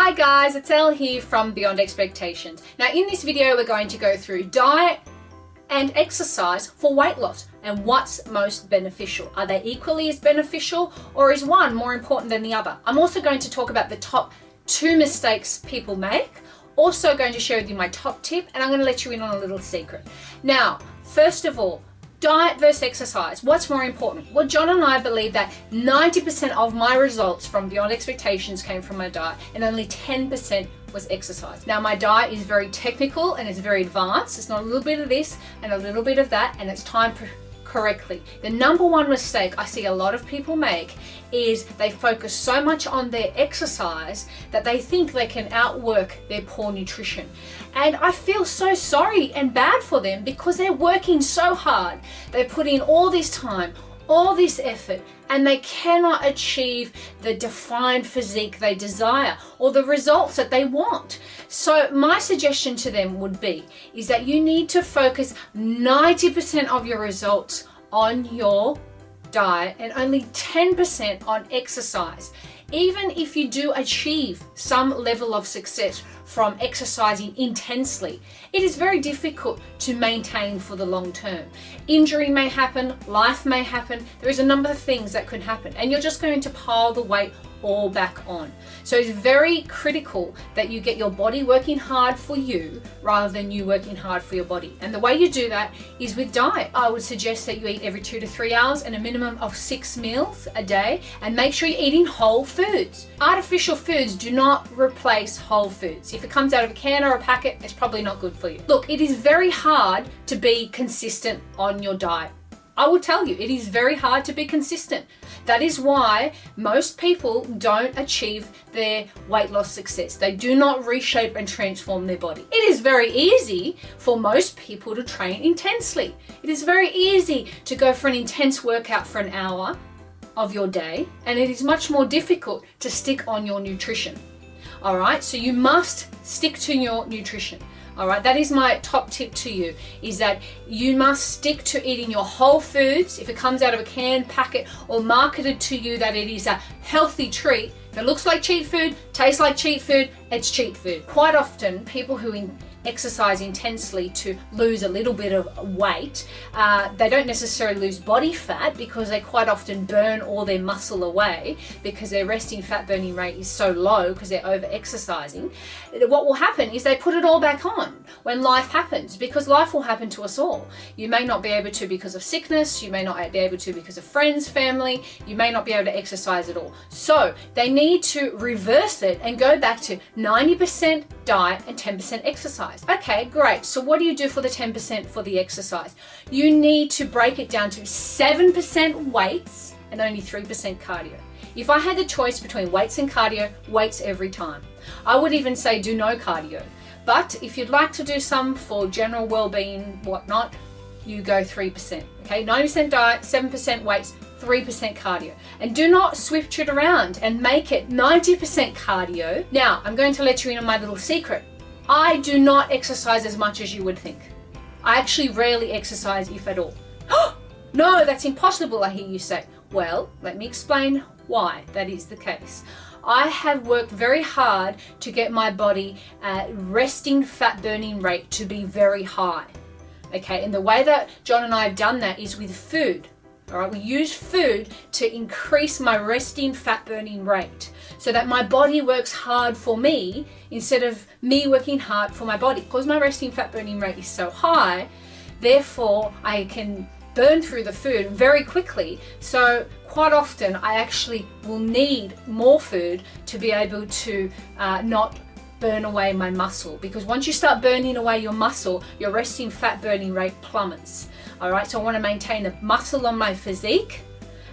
Hi guys, it's Elle here from Beyond Expectations. Now in this video we're going to go through diet and exercise for weight loss and what's most beneficial. Are they equally as beneficial or is one more important than the other? I'm also going to talk about the top 2 mistakes people make. Also going to share with you my top tip, and I'm going to let you in on a little secret. Now, first of all, diet versus exercise. What's more important? Well, John and I believe that 90% of my results from Beyond Expectations came from my diet and only 10% was exercise. Now, my diet is very technical and it's very advanced. It's not a little bit of this and a little bit of that, and it's timed correctly. The number one mistake I see a lot of people make is they focus so much on their exercise that they think they can outwork their poor nutrition. And I feel so sorry and bad for them because they're working so hard. They put in all this time, all this effort, and they cannot achieve the defined physique they desire or the results that they want. So my suggestion to them would be is that you need to focus 90% of your results on your diet and only 10% on exercise. Even if you do achieve some level of success from exercising intensely, it is very difficult to maintain for the long term. Injury may happen, life may happen, there is a number of things that could happen, and you're just going to pile the weight all back on. So it's very critical that you get your body working hard for you rather than you working hard for your body. And the way you do that is with diet. I would suggest that you eat every 2 to 3 hours and a minimum of 6 meals a day, and make sure you're eating whole foods. Artificial foods do not replace whole foods. If it comes out of a can or a packet, it's probably not good for you. Look, it is very hard to be consistent on your diet. I will tell you, it is very hard to be consistent. That is why most people don't achieve their weight loss success. They do not reshape and transform their body. It is very easy for most people to train intensely. It is very easy to go for an intense workout for an hour of your day, and it is much more difficult to stick on your nutrition. All right, so you must stick to your nutrition. All right, that is my top tip to you, is that you must stick to eating your whole foods. If it comes out of a can, packet, or marketed to you that it is a healthy treat, if it looks like cheat food, tastes like cheat food, it's cheat food. Quite often, people who exercise intensely to lose a little bit of weight, they don't necessarily lose body fat because they quite often burn all their muscle away because their resting fat burning rate is so low because they're over exercising. What will happen is they put it all back on when life happens, because life will happen to us all. You may not be able to because of sickness, you may not be able to because of friends, family, you may not be able to exercise at all. So they need to reverse it and go back to 90% diet and 10% exercise. Okay, great. So what do you do for the 10% for the exercise? You need to break it down to 7% weights and only 3% cardio. If I had the choice between weights and cardio, weights every time. I would even say do no cardio. But if you'd like to do some for general well-being, whatnot, you go 3%. Okay, 90% diet, 7% weights, 3% cardio. And do not switch it around and make it 90% cardio. Now, I'm going to let you in on my little secret. I do not exercise as much as you would think. I actually rarely exercise, if at all. No, that's impossible, I hear you say. Well, let me explain why that is the case. I have worked very hard to get my body resting fat burning rate to be very high. Okay, and the way that John and I have done that is with food. All right, we use food to increase my resting fat burning rate so that my body works hard for me instead of me working hard for my body. Because my resting fat burning rate is so high, therefore I can burn through the food very quickly. So quite often I actually will need more food to be able to not burn away my muscle, because once you start burning away your muscle, your resting fat burning rate plummets. All right, so I want to maintain the muscle on my physique,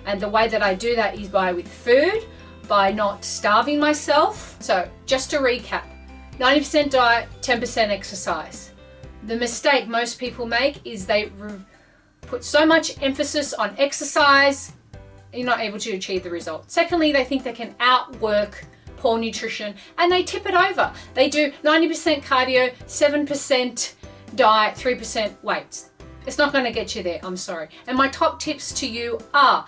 and the way that I do that is with food, by not starving myself. So just to recap, 90% diet, 10% exercise. The mistake most people make is they put so much emphasis on exercise, you're not able to achieve the result. Secondly, they think they can outwork poor nutrition and they tip it over. They do 90% cardio, 7% diet, 3% weights. It's not going to get you there, I'm sorry. And my top tips to you are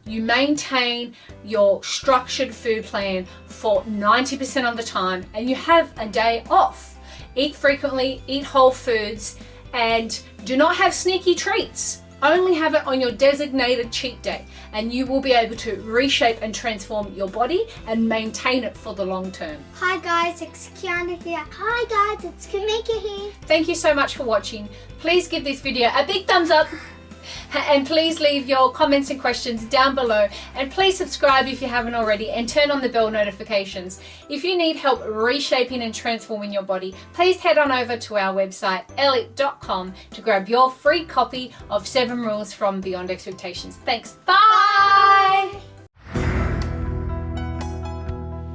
you maintain your structured food plan for 90% of the time, and you have a day off. Eat frequently, eat whole foods, and do not have sneaky treats. Only have it on your designated cheat day, and you will be able to reshape and transform your body and maintain it for the long term. Hi guys, it's Kiana here. Hi guys, it's Kamika here. Thank you so much for watching. Please give this video a big thumbs up, and please leave your comments and questions down below, and please subscribe if you haven't already, and turn on the bell notifications. If you need help reshaping and transforming your body, please head on over to our website Elle.com to grab your free copy of 7 Rules from Beyond Expectations. Thanks. Bye!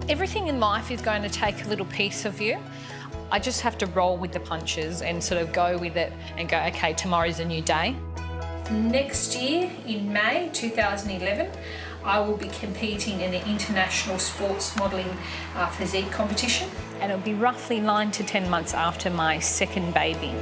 Everything in life is going to take a little piece of you. I just have to roll with the punches and sort of go with it and go, okay, tomorrow's a new day. Next year, in May 2011, I will be competing in the International Sports Modelling Physique Competition. And it'll be roughly 9 to 10 months after my second baby.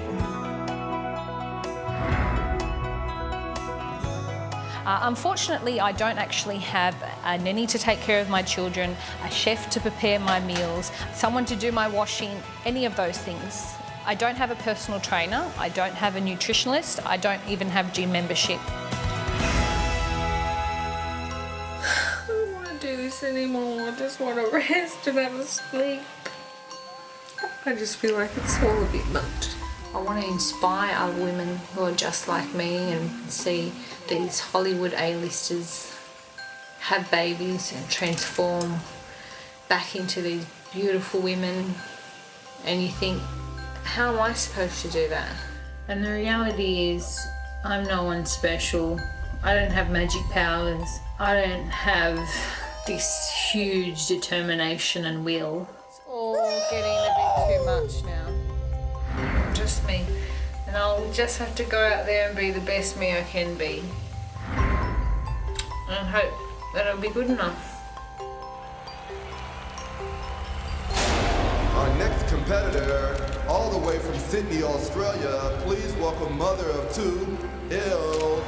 Unfortunately, I don't actually have a nanny to take care of my children, a chef to prepare my meals, someone to do my washing, any of those things. I don't have a personal trainer, I don't have a nutritionist, I don't even have gym membership. I don't want to do this anymore. I just want to rest and have a sleep. I just feel like it's all a bit much. I want to inspire other women who are just like me and see these Hollywood A-listers have babies and transform back into these beautiful women, and you think, how am I supposed to do that? And the reality is, I'm no one special. I don't have magic powers. I don't have this huge determination and will. It's all getting a bit too much now. Just me. And I'll just have to go out there and be the best me I can be. And hope that it'll be good enough. Our next competitor, all the way from Sydney, Australia, please welcome mother of 2, Elle.